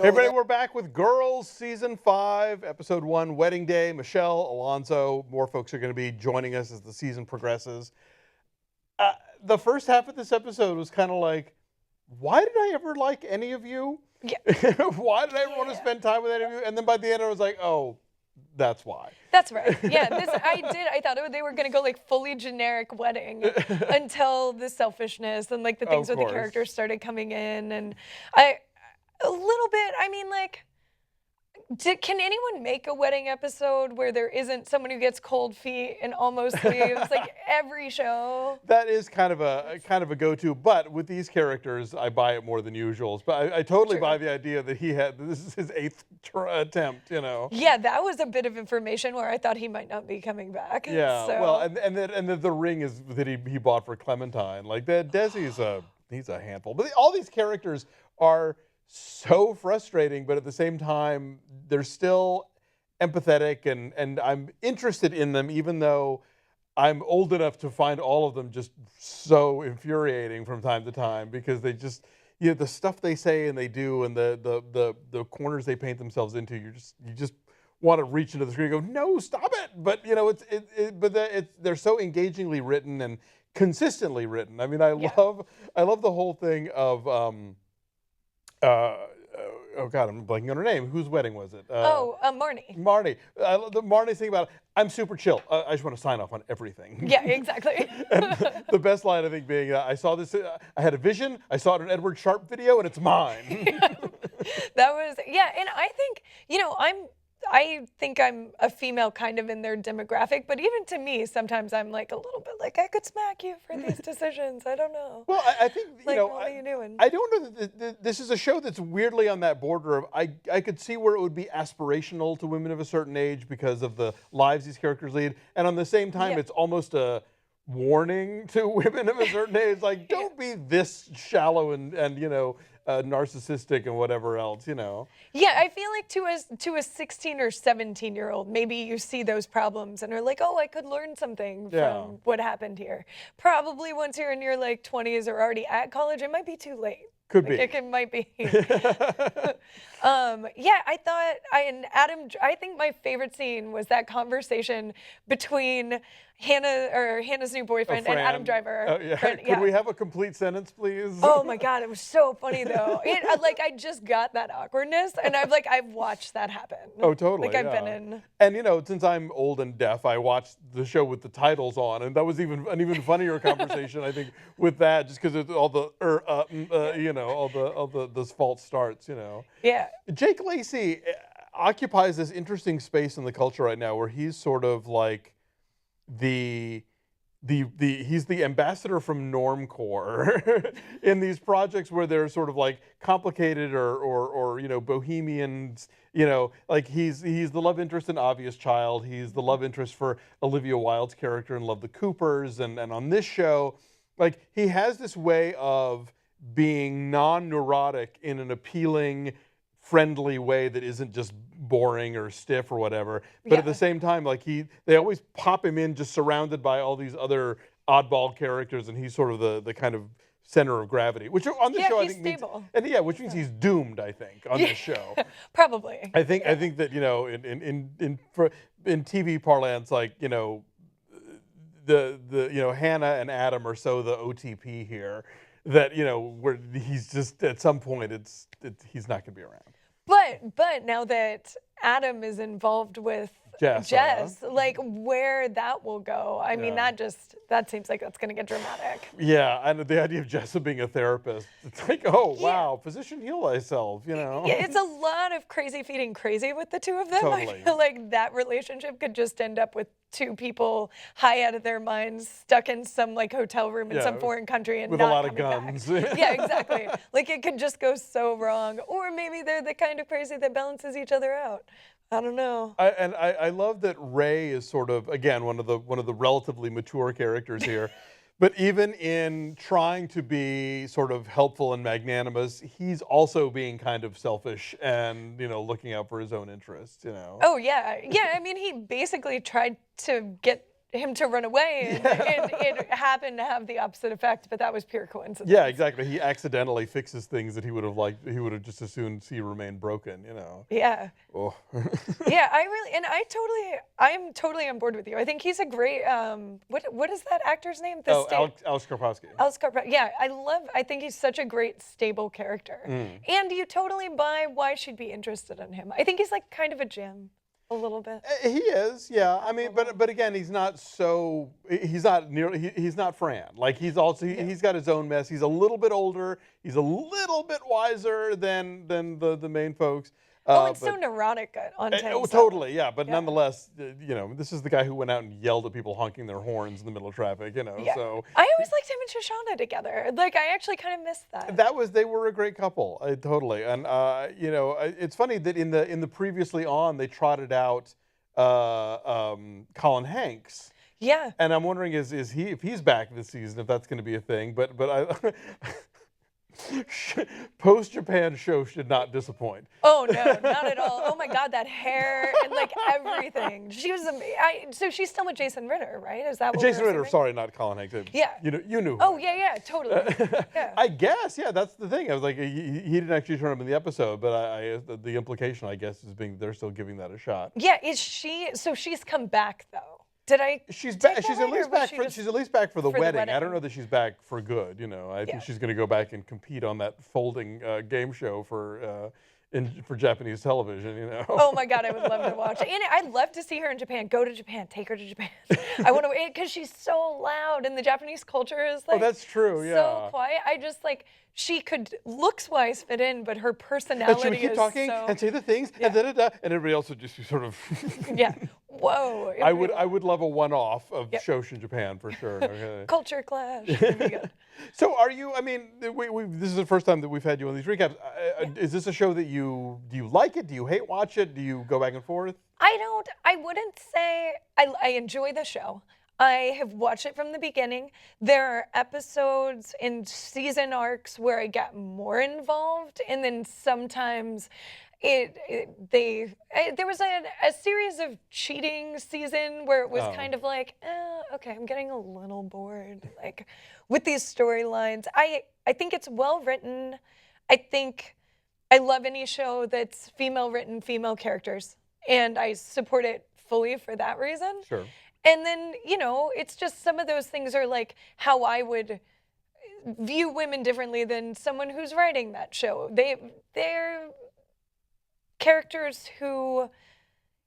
Hey everybody, we're back with Girls Season 5, Episode 1, Wedding Day. Michelle, Alonso, more folks are going to be joining us as the season progresses. The first half of this episode was kind of like, why did I ever like any of you? Yeah. Why did I ever want to spend time with any of you? And then by the end I was like, oh, that's why. That's right. Yeah, I thought they were going to go like fully generic wedding until the selfishness and like the things with the characters started coming in. And a little bit, I mean, like, can anyone make a wedding episode where there isn't someone who gets cold feet and almost leaves? Like every show. That is kind of a go-to, but with these characters, I buy it more than usual. But I totally buy the idea that this is his 8th attempt, you know. Yeah, that was a bit of information where I thought he might not be coming back. Yeah, so. well, and the ring is that he bought for Clementine. Like that, Desi's he's a handful. But all these characters are so frustrating, but at the same time, they're still empathetic, and I'm interested in them, even though I'm old enough to find all of them just so infuriating from time to time, because they just, you know, the stuff they say and they do, and the corners they paint themselves into, you just want to reach into the screen and go, no, stop it. But you know, they're so engagingly written and consistently written. I mean, I love the whole thing of oh God, I'm blanking on her name. Whose wedding was it? Marnie. Marnie. The Marnie's thing about, I'm super chill. I just want to sign off on everything. Yeah, exactly. And the best line, I think, being, I saw this, I had a vision, I saw it in an Edward Sharpe video, and it's mine. That was, and I think, you know, I think I'm a female kind of in their demographic, but even to me, sometimes I'm like a little bit like, I could smack you for these decisions. I don't know. Well, I think, like, you know, what are you doing? I don't know that this is a show that's weirdly on that border of, I could see where it would be aspirational to women of a certain age because of the lives these characters lead. And on the same time, it's almost a warning to women of a certain age. Like, don't be this shallow and you know, narcissistic and whatever else, you know. Yeah, I feel like to a 16 or 17-year-old, maybe you see those problems and are like, oh, I could learn something from what happened here. Probably once you're in your like 20s or already at college, it might be too late. Could be. It might be. I thought, I think my favorite scene was that conversation between Hannah's new boyfriend and Adam Driver. Oh, yeah. Could we have a complete sentence, please? Oh my God, it was so funny though. I just got that awkwardness, and I've watched that happen. Oh, totally. Like I've been in. And you know, since I'm old and deaf, I watched the show with the titles on, and that was an even funnier conversation, I think, with that, just because all the you know, all the false starts, you know. Yeah. Jake Lacy occupies this interesting space in the culture right now, where he's sort of like he's the ambassador from normcore in these projects where they're sort of like complicated or you know, bohemians, you know, like he's the love interest in Obvious Child, he's the love interest for Olivia Wilde's character in Love the Coopers, and on this show, like, he has this way of being non-neurotic in an appealing, friendly way that isn't just boring or stiff or whatever, but at the same time, like, they always pop him in just surrounded by all these other oddball characters, and he's sort of the kind of center of gravity, which on this show I think stable. Which means he's doomed, I think, on this show. Probably. I think that, you know, in TV parlance, like, you know, the you know, Hannah and Adam are so the OTP here that, you know, where he's just, at some point he's not going to be around. But now that Adam is involved with Jess, like, where that will go, I mean, that seems like that's going to get dramatic. Yeah, and the idea of Jess being a therapist, it's like, oh, wow, physician heal thyself, you know? Yeah, it's a lot of crazy feeding crazy with the two of them. Totally. I feel like that relationship could just end up with two people high out of their minds, stuck in some like hotel room in some foreign country and with not a lot of coming guns. Back. Yeah, exactly. Like, it could just go so wrong, or maybe they're the kind of crazy that balances each other out. I don't know. I love that Ray is sort of, again, one of the relatively mature characters here. But even in trying to be sort of helpful and magnanimous, he's also being kind of selfish and, you know, looking out for his own interests, you know. Oh, yeah. Yeah, I mean, he basically tried to get him to run away, and it happened to have the opposite effect, but that was pure coincidence. Yeah, exactly. He accidentally fixes things that he would have just as soon see remain broken, you know. Yeah. Oh. Yeah, I'm totally on board with you. I think he's a great, what is that actor's name? Alex Karpowski. Alex Karpowski. Yeah, I think he's such a great, stable character. And you totally buy why she'd be interested in him. I think he's like kind of a Jim. A little bit. He is, yeah. I mean, but again, he's not Fran. Like he's got his own mess. He's a little bit older. He's a little bit wiser than the main folks. And so neurotic on times. Totally, yeah. But nonetheless, you know, this is the guy who went out and yelled at people honking their horns in the middle of traffic. You know, so I always liked him and Shoshana together. Like I actually kind of missed that. They were a great couple, totally. And you know, it's funny that in the previously on they trotted out Colin Hanks. Yeah. And I'm wondering if he's back this season, if that's going to be a thing. But I. Post-Japan show should not disappoint. Oh no, not at all. Oh my God, that hair and like everything. She was so she's still with Jason Ritter, right? Is that what Jason Ritter? Sorry, not Colin Hanks. Yeah. You knew. Oh yeah, totally. Yeah. I guess, yeah, that's the thing. I was like, he didn't actually turn up in the episode, but the implication, I guess, is they're still giving that a shot. Yeah, is she? So she's come back though. Did I? She's back. She's at least back. She's at least back for the wedding. I don't know that she's back for good. You know, I think she's going to go back and compete on that folding game show for Japanese television. You know. Oh my God, I would love to watch it. And I'd love to see her in Japan. Go to Japan. Take her to Japan. I want to, because she's so loud, and the Japanese culture is like. Oh, that's true. Yeah. So quiet. I just like. She could looks-wise fit in, but her personality is so... And she would keep talking and say the things, and da-da-da, and everybody else would just sort of... Yeah. Whoa. I would love a one-off of Shoshin Japan, for sure. Okay. Culture clash. So are you, I mean, this is the first time that we've had you on these recaps. Is this a show that do you like it? Do you hate watch it? Do you go back and forth? I wouldn't say, I enjoy the show. I have watched it from the beginning. There are episodes in season arcs where I get more involved, and then sometimes there was a series of cheating season where it was kind of like, okay, I'm getting a little bored, like with these storylines. I think it's well written. I think I love any show that's female written, female characters, and I support it fully for that reason. Sure. And then, you know, it's just some of those things are like how I would view women differently than someone who's writing that show. They're characters who,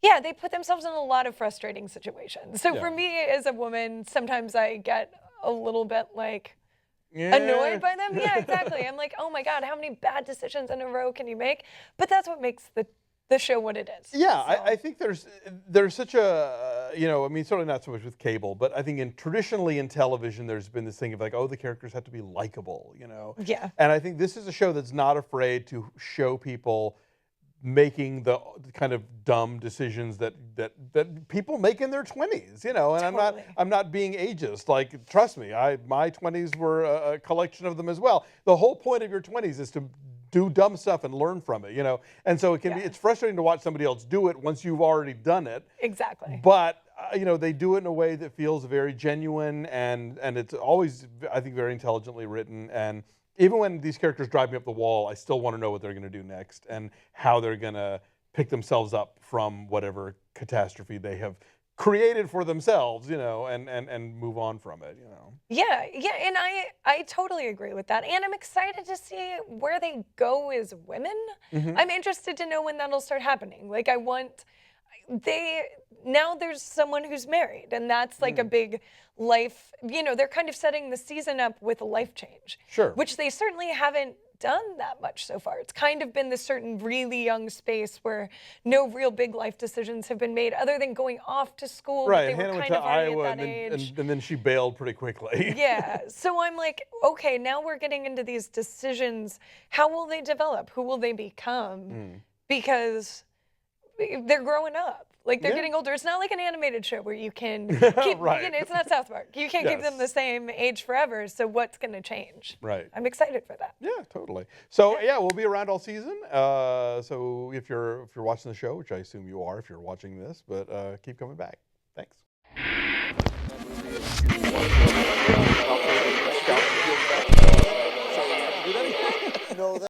they put themselves in a lot of frustrating situations. So for me as a woman, sometimes I get a little bit like annoyed by them. Yeah, exactly. I'm like, oh my God, how many bad decisions in a row can you make? But that's what makes the show what it is. Yeah, so. I think there's such a, you know, I mean, certainly not so much with cable, but I think traditionally in television, there's been this thing of like, oh, the characters have to be likable, you know? Yeah. And I think this is a show that's not afraid to show people making the kind of dumb decisions that people make in their 20s, you know, and totally. I'm not being ageist. Like, trust me, my 20s were a collection of them as well. The whole point of your 20s is to do dumb stuff and learn from it, you know? And so it can be, it's frustrating to watch somebody else do it once you've already done it. Exactly. But, you know, they do it in a way that feels very genuine, and it's always, I think, very intelligently written. And even when these characters drive me up the wall, I still want to know what they're going to do next and how they're going to pick themselves up from whatever catastrophe they have created for themselves, you know, and move on from it, you know. Yeah, and I totally agree with that. And I'm excited to see where they go as women. Mm-hmm. I'm interested to know when that'll start happening. Like now there's someone who's married, and that's like a big life, you know, they're kind of setting the season up with a life change. Sure. Which they certainly haven't done that much so far. It's kind of been this certain really young space where no real big life decisions have been made other than going off to school. Right, Hannah went to Iowa and then she bailed pretty quickly. Yeah, so I'm like, okay, now we're getting into these decisions. How will they develop? Who will they become? Because they're growing up. Like, they're getting older. It's not like an animated show where you can keep, right. You know, it's not South Park. You can't keep them the same age forever, so what's going to change? Right. I'm excited for that. Yeah, totally. So, we'll be around all season. So if you're watching the show, which I assume you are if you're watching this, but keep coming back. Thanks. Do that again? No,